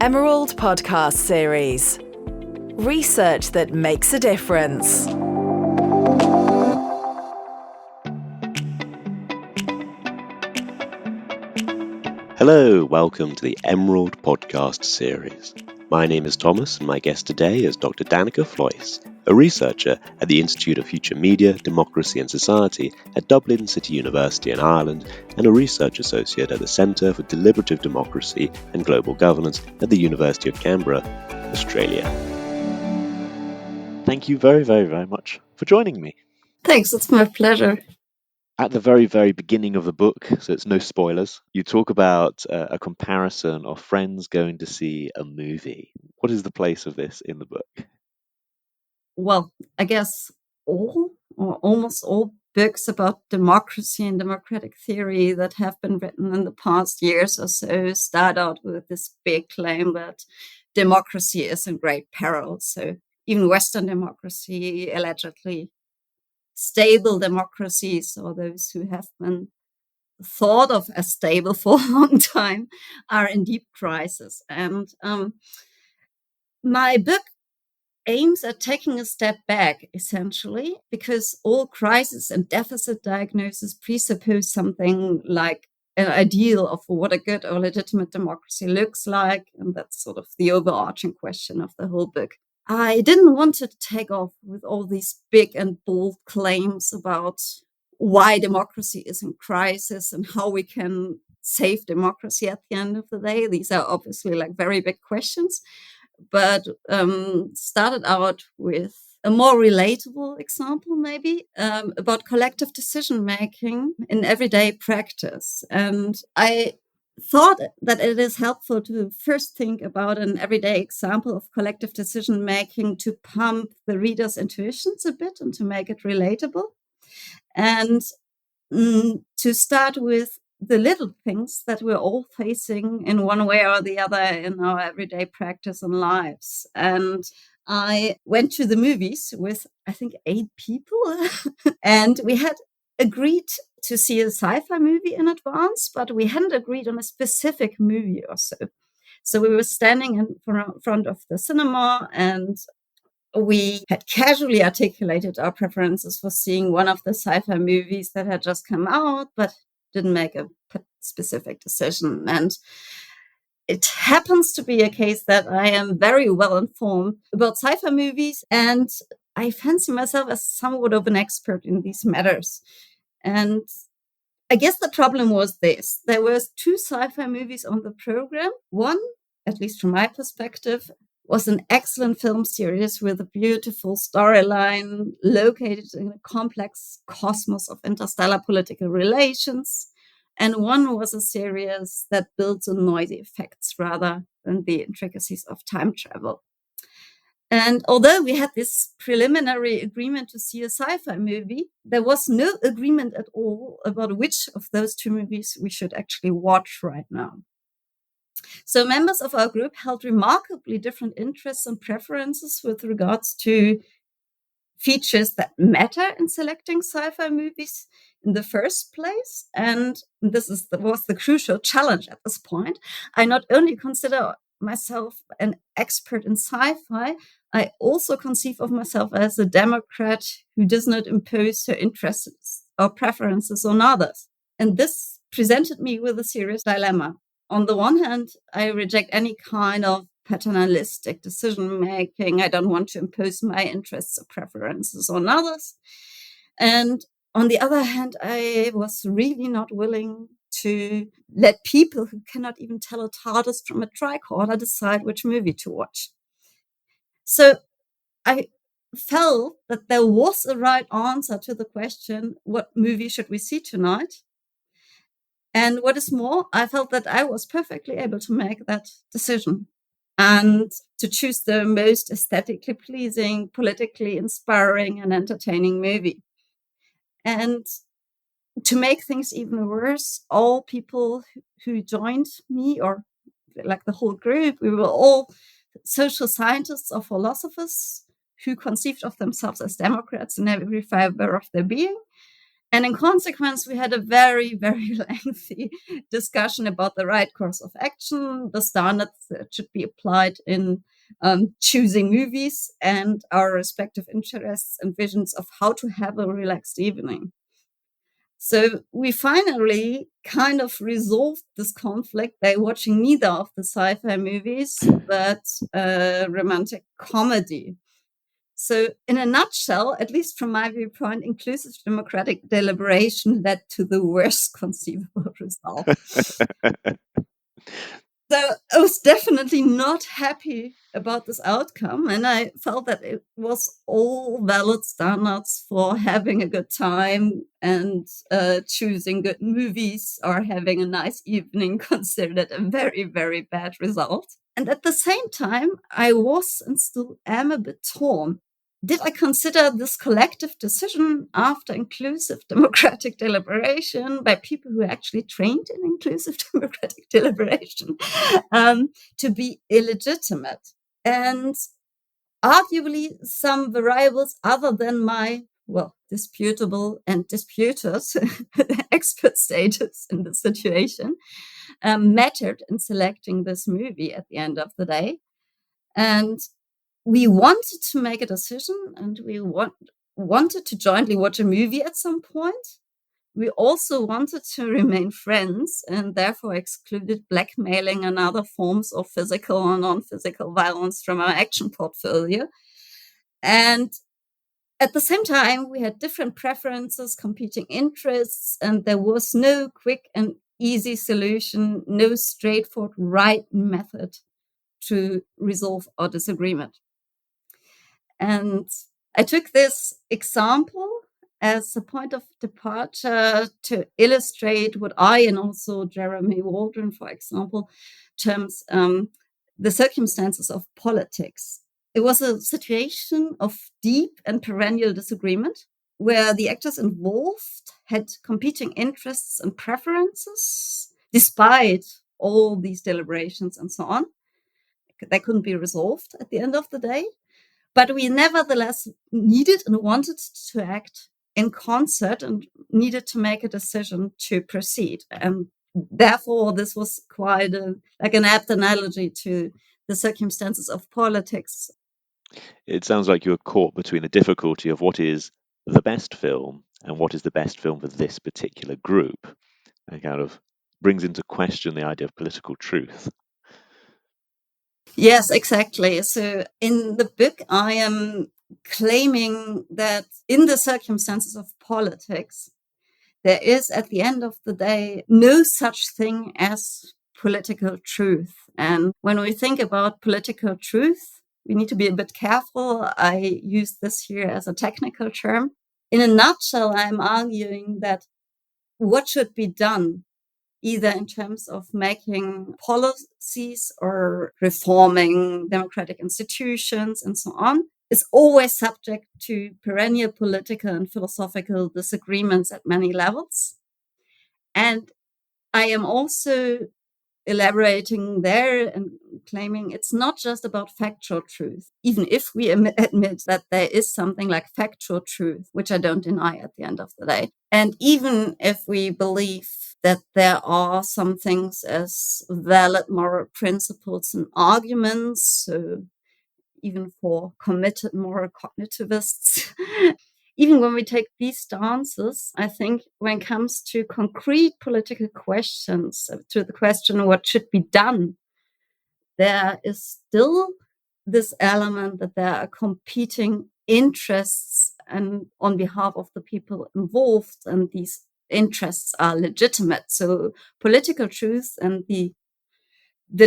Emerald podcast series. Research that makes a difference. Hello, welcome to the Emerald podcast series. My name is Thomas and my guest today is Dr. Dannica Fleuß, a researcher at the Institute of Future Media, Democracy and Society at Dublin City University in Ireland and a research associate at the Centre for Deliberative Democracy and Global Governance at the University of Canberra, Australia. Thank you very, very, very much for joining me. Thanks, it's my pleasure. At the very, very beginning of the book, so it's no spoilers, you talk about a comparison of friends going to see a movie. What is the place of this in the book? Well, I guess all or almost all books about democracy and democratic theory that have been written in the past years or so start out with this big claim that democracy is in great peril. So even Western democracy, allegedly stable democracies, or those who have been thought of as stable for a long time, are in deep crisis. And my book aims at taking a step back, essentially, because all crisis and deficit diagnosis presuppose something like an ideal of what a good or legitimate democracy looks like. And that's sort of the overarching question of the whole book. I didn't want to take off with all these big and bold claims about why democracy is in crisis and how we can save democracy at the end of the day. These are obviously like very big questions, but started out with a more relatable example, maybe, about collective decision-making in everyday practice. And I thought that it is helpful to first think about an everyday example of collective decision-making to pump the reader's intuitions a bit and to make it relatable. And to start with the little things that we're all facing in one way or the other in our everyday practice and lives. And I went to the movies with, I think, 8 people. And we had agreed to see a sci-fi movie in advance, but we hadn't agreed on a specific movie or so. So we were standing in front of the cinema and we had casually articulated our preferences for seeing one of the sci-fi movies that had just come out, but didn't make a specific decision. And it happens to be a case that I am very well informed about sci-fi movies, and I fancy myself as somewhat of an expert in these matters. And I guess the problem was this. There were 2 sci-fi movies on the program. One, at least from my perspective, was an excellent film series with a beautiful storyline located in a complex cosmos of interstellar political relations. And one was a series that builds on noisy effects rather than the intricacies of time travel. And although we had this preliminary agreement to see a sci-fi movie, there was no agreement at all about which of those 2 movies we should actually watch right now. So members of our group held remarkably different interests and preferences with regards to features that matter in selecting sci-fi movies in the first place. And this was the crucial challenge at this point. I not only consider myself an expert in sci-fi, I also conceive of myself as a Democrat who does not impose her interests or preferences on others. And this presented me with a serious dilemma. On the one hand, I reject any kind of paternalistic decision-making. I don't want to impose my interests or preferences on others. And on the other hand, I was really not willing to let people who cannot even tell a TARDIS from a tricorder decide which movie to watch. So I felt that there was a right answer to the question, what movie should we see tonight? And what is more, I felt that I was perfectly able to make that decision and to choose the most aesthetically pleasing, politically inspiring, and entertaining movie. And to make things even worse, all people who joined me, or like the whole group, we were all social scientists or philosophers who conceived of themselves as Democrats in every fiber of their being. And in consequence, we had a very, very lengthy discussion about the right course of action, the standards that should be applied in choosing movies, and our respective interests and visions of how to have a relaxed evening. So we finally kind of resolved this conflict by watching neither of the sci-fi movies, but a romantic comedy. So in a nutshell, at least from my viewpoint, inclusive democratic deliberation led to the worst conceivable result. So I was definitely not happy about this outcome, and I felt that it was all valid standards for having a good time and choosing good movies or having a nice evening considered a very, very bad result. And at the same time, I was and still am a bit torn. Did I consider this collective decision after inclusive democratic deliberation by people who are actually trained in inclusive democratic deliberation to be illegitimate? And arguably, some variables other than my, disputable and disputers expert status in the situation mattered in selecting this movie at the end of the day. And we wanted to make a decision, and we wanted to jointly watch a movie at some point. We also wanted to remain friends and therefore excluded blackmailing and other forms of physical or non-physical violence from our action portfolio. And at the same time, we had different preferences, competing interests, and there was no quick and easy solution, no straightforward right method to resolve our disagreement. And I took this example as a point of departure to illustrate what I and also Jeremy Waldron, for example, terms the circumstances of politics. It was a situation of deep and perennial disagreement where the actors involved had competing interests and preferences, despite all these deliberations and so on. They couldn't be resolved at the end of the day. But we nevertheless needed and wanted to act in concert and needed to make a decision to proceed. And therefore, this was quite an apt analogy to the circumstances of politics. It sounds like you were caught between the difficulty of what is the best film and what is the best film for this particular group. It kind of brings into question the idea of political truth. Yes, exactly. So in the book, I am claiming that in the circumstances of politics, there is, at the end of the day, no such thing as political truth. And when we think about political truth, we need to be a bit careful. I use this here as a technical term. In a nutshell, I'm arguing that what should be done, either in terms of making policies or reforming democratic institutions and so on, is always subject to perennial political and philosophical disagreements at many levels. And I am also elaborating there and claiming it's not just about factual truth, even if we admit that there is something like factual truth, which I don't deny at the end of the day. And even if we believe that there are some things as valid moral principles and arguments, so even for committed moral cognitivists, even when we take these stances, I think when it comes to concrete political questions, to the question what should be done, there is still this element that there are competing interests and on behalf of the people involved, and these interests are legitimate. So political truth and the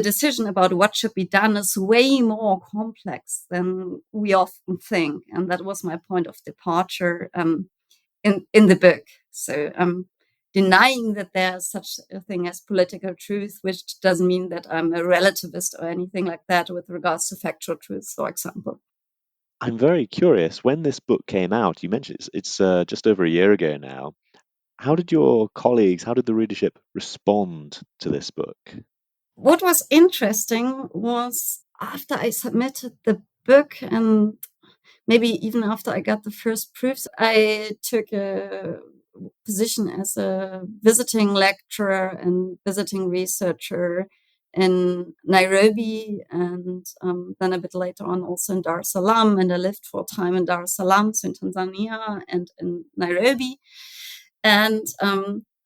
decision about what should be done is way more complex than we often think. And that was my point of departure in the book. So denying that there's such a thing as political truth, which doesn't mean that I'm a relativist or anything like that with regards to factual truths, for example. I'm very curious, when this book came out, you mentioned it's just over a year ago now. How did your colleagues, how did the readership respond to this book? What was interesting was after I submitted the book, and maybe even after I got the first proofs, I took a position as a visiting lecturer and visiting researcher in Nairobi, and then a bit later on also in Dar es Salaam. And I lived for a time in Dar es Salaam, so in Tanzania, and in Nairobi. And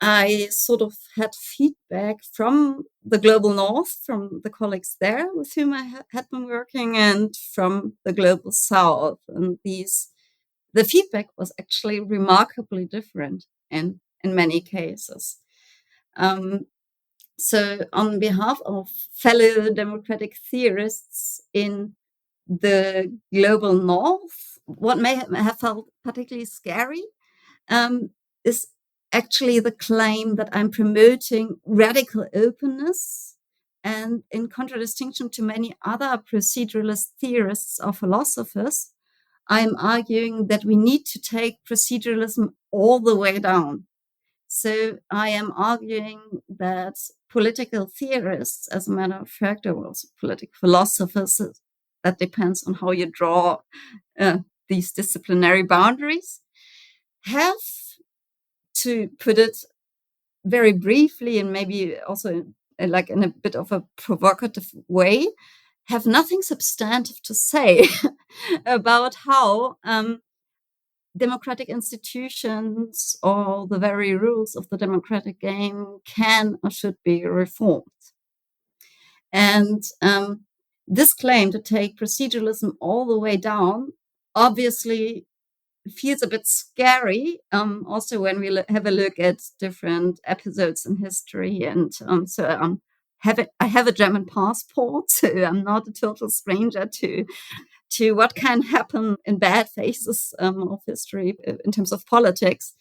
I sort of had feedback from the global north, from the colleagues there with whom I had been working, and from the global south. And the feedback was actually remarkably different in many cases. So on behalf of fellow democratic theorists in the global north, what may have felt particularly scary is actually the claim that I'm promoting radical openness. And in contradistinction to many other proceduralist theorists or philosophers, I'm arguing that we need to take proceduralism all the way down. So I am arguing that political theorists, as a matter of fact, or also political philosophers, that depends on how you draw these disciplinary boundaries, have, to put it very briefly and maybe also like in a bit of a provocative way, have nothing substantive to say about how democratic institutions or the very rules of the democratic game can or should be reformed. And this claim to take proceduralism all the way down obviously feels a bit scary, also when we have a look at different episodes in history. And I have a German passport, so I'm not a total stranger to what can happen in bad phases of history in terms of politics.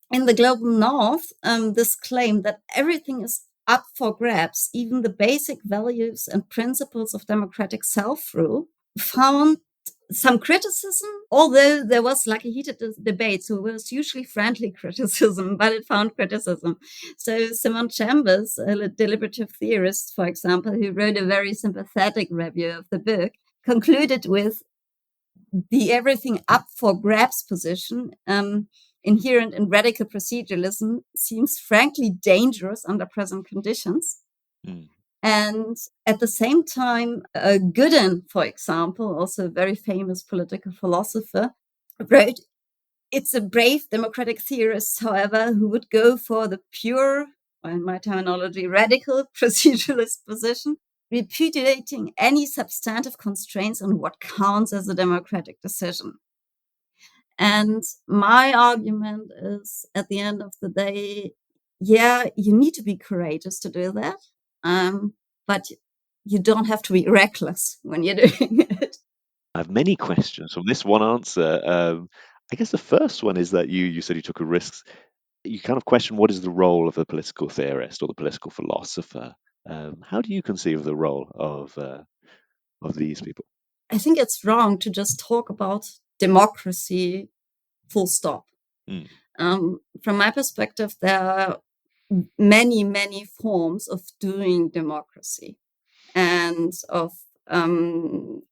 In the global north, this claim that everything is up for grabs, even the basic values and principles of democratic self-rule, found some criticism, although there was like a heated debate. So it was usually friendly criticism, but it found criticism. So Simon Chambers, a deliberative theorist, for example, who wrote a very sympathetic review of the book, concluded with the everything up for grabs position inherent in radical proceduralism seems frankly dangerous under present conditions. And at the same time, Gooden, for example, also a very famous political philosopher, wrote, it's a brave democratic theorist, however, who would go for the pure, or in my terminology, radical proceduralist position, repudiating any substantive constraints on what counts as a democratic decision. And my argument is, at the end of the day, yeah, you need to be courageous to do that. But you don't have to be reckless when you're doing it. I have many questions from this one answer. I guess the first one is that you said you took a risk. You kind of question what is the role of the political theorist or the political philosopher. How do you conceive the role of these people? I think it's wrong to just talk about democracy full stop. From my perspective, there are many, many forms of doing democracy and of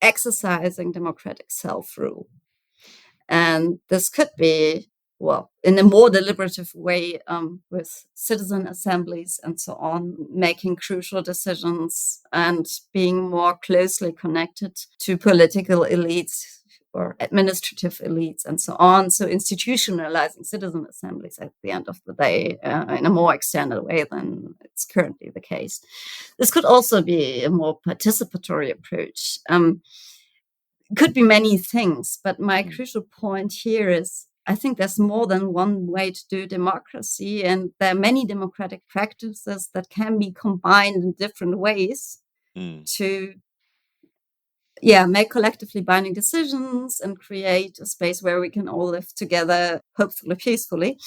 exercising democratic self-rule. And this could be, well, in a more deliberative way, with citizen assemblies and so on, making crucial decisions and being more closely connected to political elites or administrative elites and so on. So institutionalizing citizen assemblies at the end of the day in a more extended way than it's currently the case. This could also be a more participatory approach. Could be many things, but my crucial point here is I think there's more than one way to do democracy, and there are many democratic practices that can be combined in different ways to make collectively binding decisions and create a space where we can all live together, hopefully peacefully.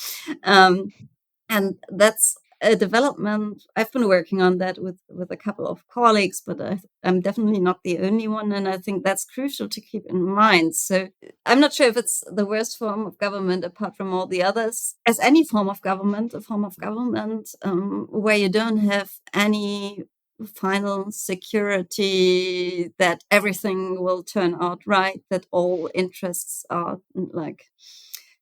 And that's a development. I've been working on that with a couple of colleagues, but I'm definitely not the only one. And I think that's crucial to keep in mind. So I'm not sure if it's the worst form of government apart from all the others. As any form of government, a form of government where you don't have any final security that everything will turn out right, that all interests are like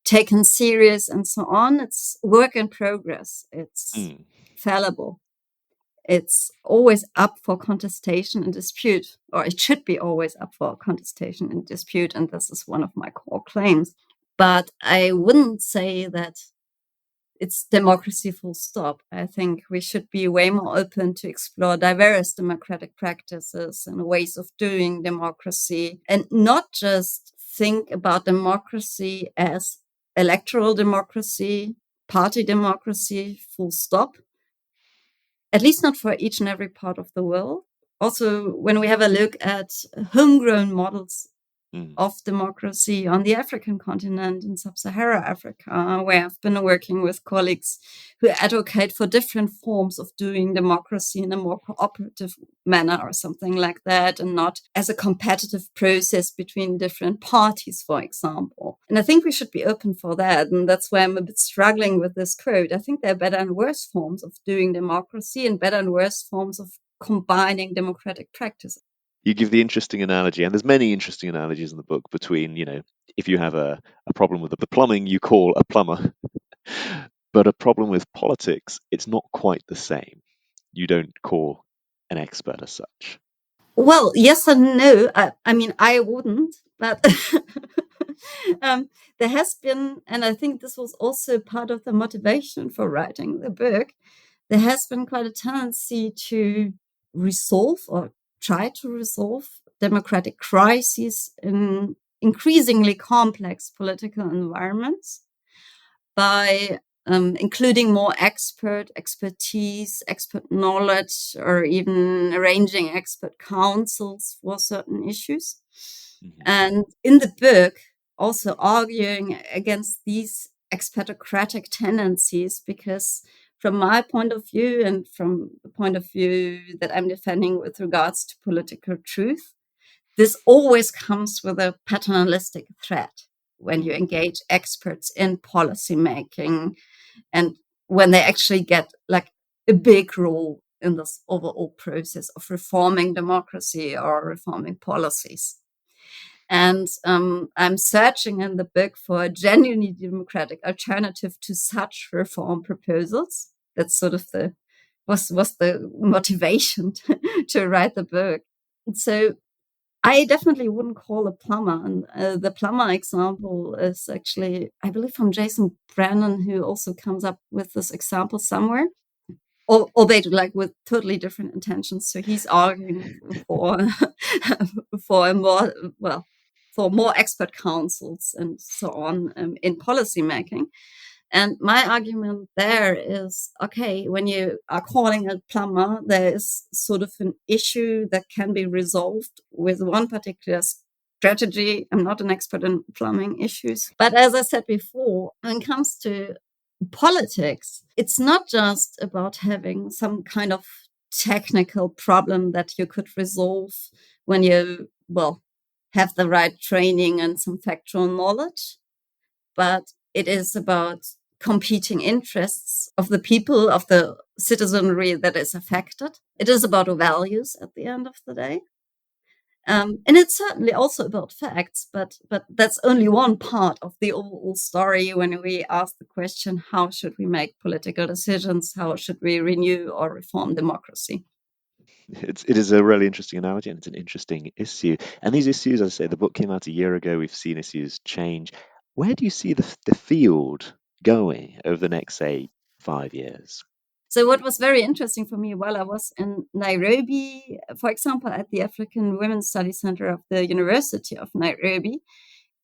taken serious and so on. It's work in progress. It's fallible. It's always up for contestation and dispute, or it should be always up for contestation and dispute. And this is one of my core claims. But I wouldn't say that it's democracy full stop. I think we should be way more open to explore diverse democratic practices and ways of doing democracy, and not just think about democracy as electoral democracy, party democracy, full stop, at least not for each and every part of the world. Also, when we have a look at homegrown models of democracy on the African continent in sub-Saharan Africa, where I've been working with colleagues who advocate for different forms of doing democracy in a more cooperative manner or something like that, and not as a competitive process between different parties, for example. And I think we should be open for that. And that's why I'm a bit struggling with this quote. I think there are better and worse forms of doing democracy and better and worse forms of combining democratic practices. You give the interesting analogy, and there's many interesting analogies in the book between, if you have a problem with the plumbing, you call a plumber. But a problem with politics, it's not quite the same. You don't call an expert as such. Well, yes and no. I mean, I wouldn't, but there has been, and I think this was also part of the motivation for writing the book, there has been quite a tendency to resolve or try to resolve democratic crises in increasingly complex political environments by including more expertise, expert knowledge, or even arranging expert councils for certain issues. And in the book, also arguing against these expertocratic tendencies, because from my point of view and from the point of view that I'm defending with regards to political truth, this always comes with a paternalistic threat when you engage experts in policy making and when they actually get like a big role in this overall process of reforming democracy or reforming policies. And I'm searching in the book for a genuinely democratic alternative to such reform proposals. That's sort of was the motivation to write the book. So I definitely wouldn't call a plumber. And the plumber example is actually, I believe, from Jason Brennan, who also comes up with this example somewhere, albeit like with totally different intentions. So he's arguing for for more expert councils and so on in policy making. And my argument there is, okay, when you are calling a plumber, there is sort of an issue that can be resolved with one particular strategy. I'm not an expert in plumbing issues. But as I said before, when it comes to politics, it's not just about having some kind of technical problem that you could resolve when you, have the right training and some factual knowledge, but it is about competing interests of the people, of the citizenry that is affected. It is about values at the end of the day. And it's certainly also about facts, but that's only one part of the overall story when we ask the question, how should we make political decisions? How should we renew or reform democracy? It is a really interesting analogy, and it's an interesting issue. And these issues, as I say, the book came out a year ago. We've seen issues change. Where do you see the field going over the next, say, 5 years? So what was very interesting for me while I was in Nairobi, for example, at the African Women's Studies Center of the University of Nairobi,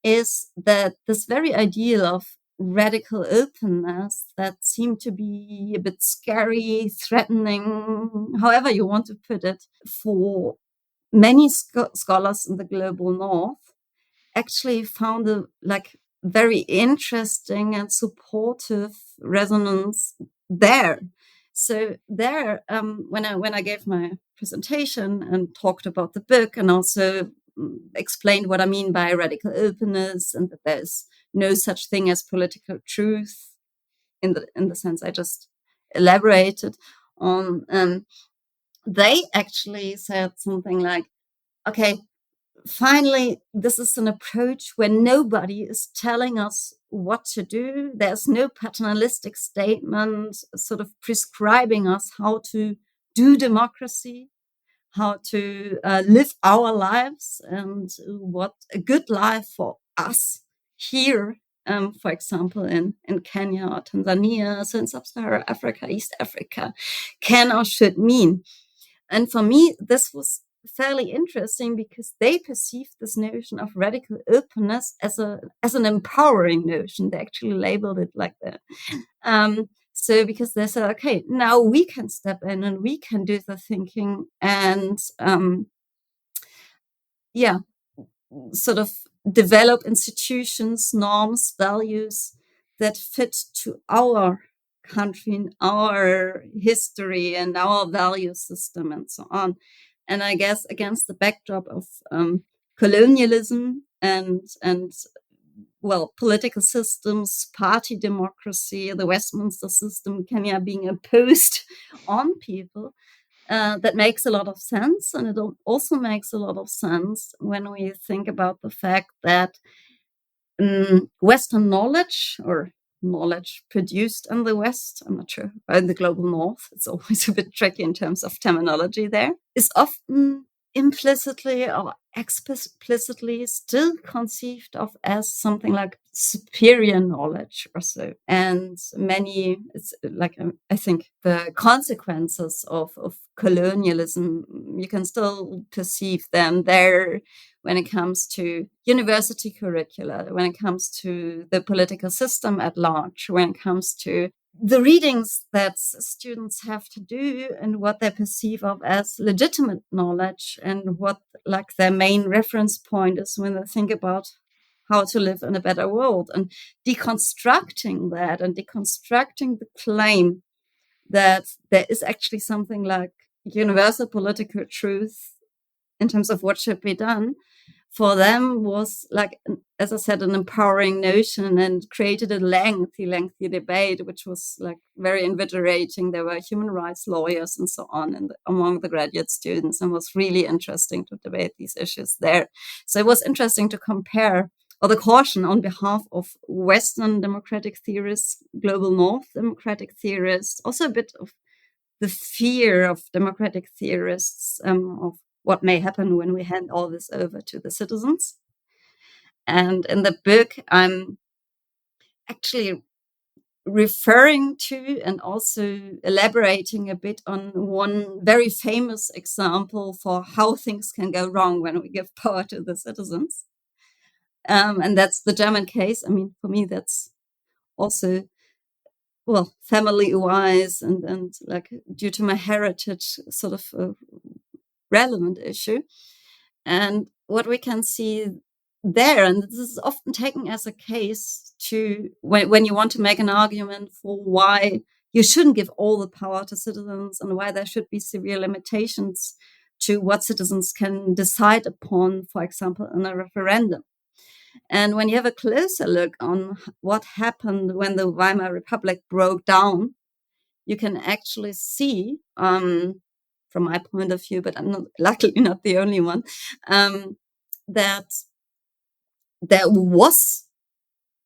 is that this very ideal of radical openness that seemed to be a bit scary, threatening, however you want to put it, for many scholars in the global north, actually found a very interesting and supportive resonance there. So there, when I gave my presentation and talked about the book and also explained what I mean by radical openness and that there's no such thing as political truth in the sense I just elaborated on, they actually said something like, okay, finally, this is an approach where nobody is telling us what to do. There's no paternalistic statement sort of prescribing us how to do democracy, how to live our lives, and what a good life for us here, for example, in Kenya or Tanzania, so in Sub-Saharan Africa, East Africa, can or should mean. And for me, this was fairly interesting because they perceived this notion of radical openness as an empowering notion. They actually labeled it like that. So because they said, okay, now we can step in and we can do the thinking and sort of develop institutions, norms, values that fit to our country and our history and our value system and so on. And I guess against the backdrop of colonialism and political systems, party democracy, the Westminster system, Kenya being imposed on people, that makes a lot of sense. And it also makes a lot of sense when we think about the fact that Western knowledge or knowledge produced in the West, I'm not sure, in the global North, it's always a bit tricky in terms of terminology there, is often implicitly or explicitly still conceived of as something like superior knowledge or so. And it's like, I think the consequences of colonialism, you can still perceive them there when it comes to university curricula, when it comes to the political system at large, when it comes to the readings that students have to do and what they perceive of as legitimate knowledge and what like their main reference point is when they think about how to live in a better world, and deconstructing that and deconstructing the claim that there is actually something like universal political truth in terms of what should be done, for them was like, as I said, an empowering notion and created a lengthy debate, which was like very invigorating. There were human rights lawyers and so on among the graduate students, and was really interesting to debate these issues there. So it was interesting to compare, or the caution on behalf of Western democratic theorists, global North democratic theorists, also a bit of the fear of democratic theorists of what may happen when we hand all this over to the citizens. And in the book, I'm actually referring to and also elaborating a bit on one very famous example for how things can go wrong when we give power to the citizens. And that's the German case. I mean, for me, that's also, well, family-wise and like due to my heritage, sort of a relevant issue. And what we can see there, and this is often taken as a case to when you want to make an argument for why you shouldn't give all the power to citizens and why there should be severe limitations to what citizens can decide upon, for example, in a referendum. And when you have a closer look on what happened when the Weimar Republic broke down, you can actually see, from my point of view, but I'm luckily not the only one, that there was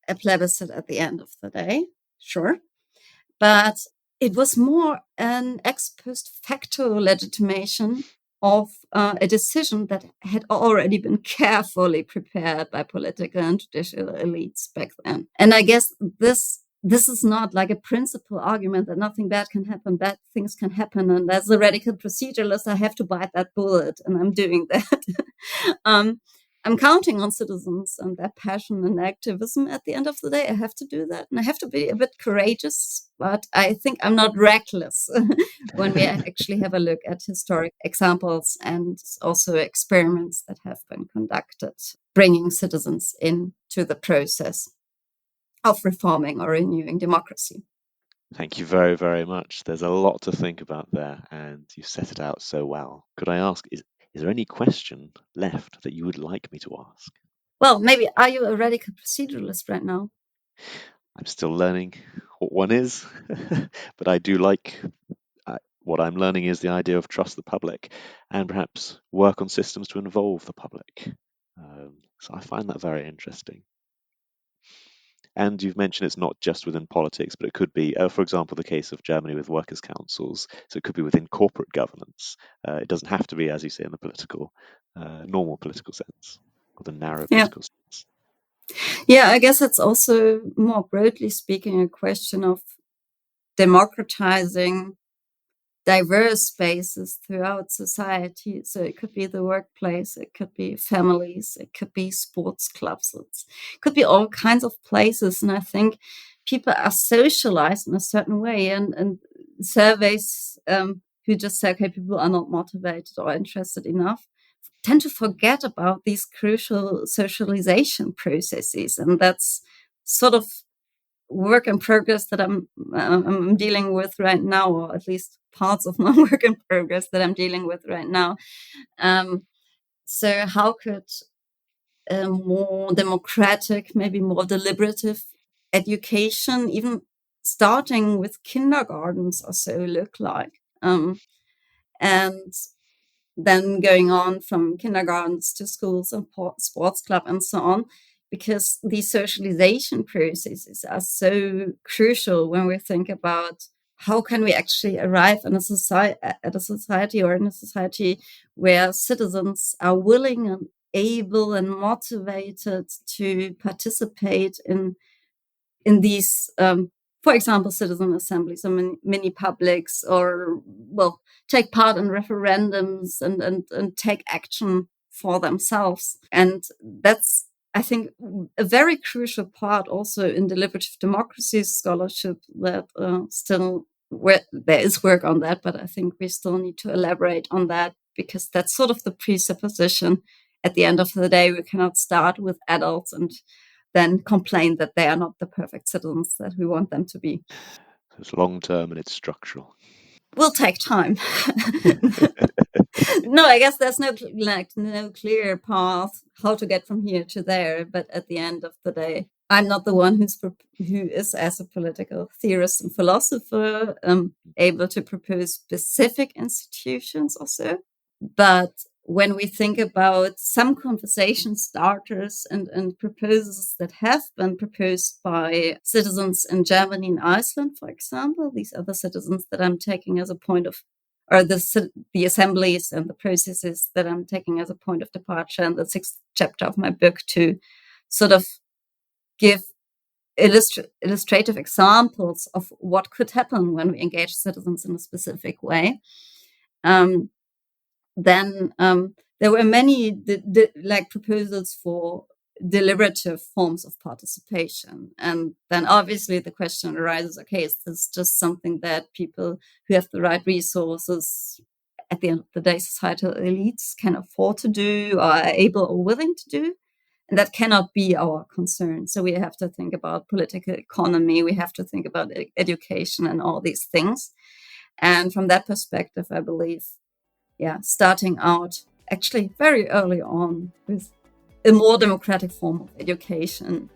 a plebiscite at the end of the day, sure, but it was more an ex post facto legitimation of a decision that had already been carefully prepared by political and judicial elites back then. And I guess this is not like a principal argument that nothing bad can happen, bad things can happen. And as a radical proceduralist, I have to bite that bullet, and I'm doing that. I'm counting on citizens and their passion and activism at the end of the day. I have to do that, and I have to be a bit courageous, but I think I'm not reckless when we actually have a look at historic examples and also experiments that have been conducted, bringing citizens into the process of reforming or renewing democracy. Thank you very, very much. There's a lot to think about there, and you set it out so well. Could I ask, is there any question left that you would like me to ask? Well, maybe, are you a radical proceduralist right now? I'm still learning what one is, but I do like what I'm learning is the idea of trust the public and perhaps work on systems to involve the public. So I find that very interesting. And you've mentioned it's not just within politics, but it could be, for example, the case of Germany with workers' councils. So it could be within corporate governance. It doesn't have to be, as you say, in the normal political sense, or the narrow political sense. Yeah, I guess it's also, more broadly speaking, a question of democratizing diverse spaces throughout society. So it could be the workplace, it could be families, it could be sports clubs, it could be all kinds of places. And I think people are socialized in a certain way, and surveys who just say, okay, people are not motivated or interested enough, tend to forget about these crucial socialization processes. And that's sort of work in progress that I'm dealing with right now, or at least parts of my work in progress that I'm dealing with right now. So how could a more democratic, maybe more deliberative education, even starting with kindergartens or so, look like? And then going on from kindergartens to schools and sports club and so on, because these socialization processes are so crucial when we think about how can we actually arrive in a society where citizens are willing and able and motivated to participate in these, for example, citizen assemblies or mini publics, or, well, take part in referendums and take action for themselves. And that's, I think, a very crucial part also in deliberative democracy scholarship, that there is work on that, but I think we still need to elaborate on that, because that's sort of the presupposition. At the end of the day, we cannot start with adults and then complain that they are not the perfect citizens that we want them to be. It's long-term and it's structural. Will take time. No, I guess there's no clear path how to get from here to there. But at the end of the day, I'm not the one who is, as a political theorist and philosopher, able to propose specific institutions or so. But when we think about some conversation starters and proposals that have been proposed by citizens in Germany and Iceland, for example, these are the citizens that I'm taking as a point of, or the assemblies and the processes that I'm taking as a point of departure in the 6th chapter of my book, to sort of give illustrative examples of what could happen when we engage citizens in a specific way. Then there were many proposals for deliberative forms of participation. And then obviously the question arises, okay, is this just something that people who have the right resources, at the end of the day, societal elites, can afford to do, or are able or willing to do? And that cannot be our concern. So we have to think about political economy, we have to think about education and all these things. And from that perspective, I believe, starting out actually very early on with a more democratic form of education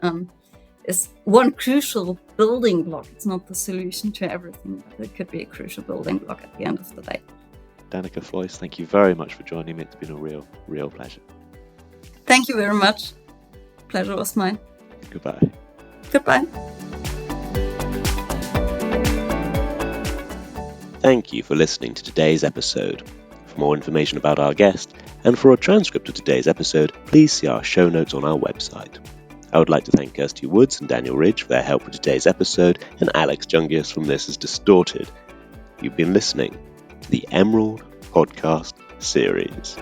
is one crucial building block. It's not the solution to everything, but it could be a crucial building block at the end of the day. Dannica, Fleuß, thank you very much for joining me. It's been a real pleasure. Thank you very much. Pleasure was mine. Goodbye. Goodbye. Thank you for listening to today's episode. For more information about our guest, and for a transcript of today's episode, please see our show notes on our website. I would like to thank Kirsty Woods and Daniel Ridge for their help with today's episode, and Alex Jungius from This Is Distorted. You've been listening to the Emerald Podcast Series.